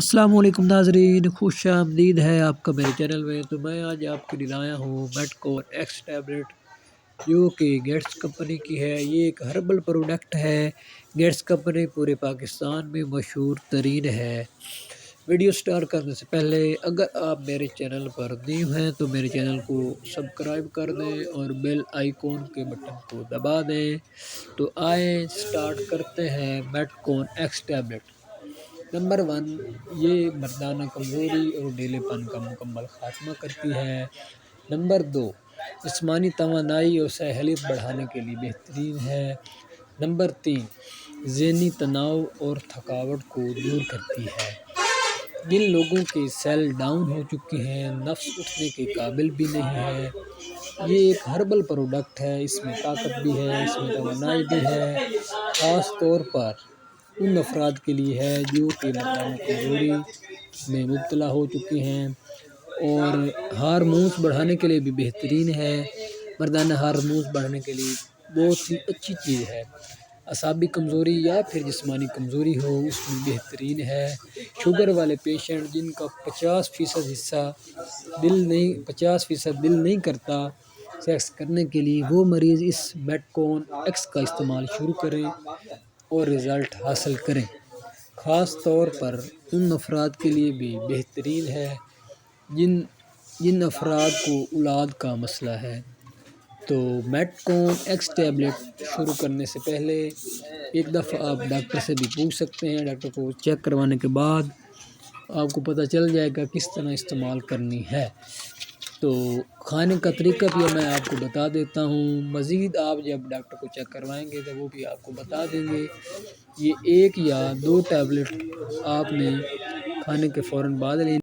अस्सलाम वालेकुम नाज़रीन, खुश आमदीद है आपका मेरे चैनल में। तो मैं आज आपके लिए लाया हूँ मेडकोर एक्स टैबलेट, जो कि गेट्स कंपनी की है। ये एक हर्बल प्रोडक्ट है। गेट्स कंपनी पूरे पाकिस्तान में मशहूर तरीन है। वीडियो स्टार्ट करने से पहले अगर आप मेरे चैनल पर न्यू हैं तो मेरे चैनल को सब्सक्राइब कर दें और बेल आइकॉन के बटन को दबा दें। तो आए स्टार्ट करते हैं मेडकोर एक्स टैबलेट। नंबर 1, ये मर्दाना कमज़ोरी और ढीलेपन का मुकम्मल खात्मा करती है। नंबर 2, जिस्मानी तवानाई और सहूलियत बढ़ाने के लिए बेहतरीन है। नंबर 3, ज़हनी तनाव और थकावट को दूर करती है। जिन लोगों के सेल डाउन हो चुके हैं, नफ्स उठने के काबिल भी नहीं है, ये एक हर्बल प्रोडक्ट है। इसमें ताकत भी है, इसमें तवानाई भी है। ख़ास तौर पर उन अफराद के लिए है जो कि मर्दाना कमज़ोरी में मुब्तला हो चुके हैं, और हार्मोन्स बढ़ाने के लिए भी बेहतरीन है। मर्दाना हार्मोन्स बढ़ाने के लिए बहुत ही अच्छी चीज़ है। असाबी कमज़ोरी या फिर जिस्मानी कमज़ोरी हो, उसमें बेहतरीन है। शुगर वाले पेशेंट जिनका 50% दिल नहीं करता सेक्स करने के लिए, वो मरीज़ इस मेडकोर एक्स का इस्तेमाल शुरू करें और रिज़ल्ट हासिल करें। ख़ास तौर पर उन अफराद के लिए भी बेहतरीन है जिन अफराद को औलाद का मसला है। तो मेडकोर एक्स टैबलेट शुरू करने से पहले एक दफ़ा आप डॉक्टर से भी पूछ सकते हैं। डॉक्टर को चेक करवाने के बाद आपको पता चल जाएगा किस तरह इस्तेमाल करनी है। तो खाने का तरीका भी मैं आपको बता देता हूँ। मज़ीद आप जब डॉक्टर को चेक करवाएंगे तो वो भी आपको बता देंगे। ये 1 या 2 टैबलेट आपने खाने के फ़ौरन बाद लेनी।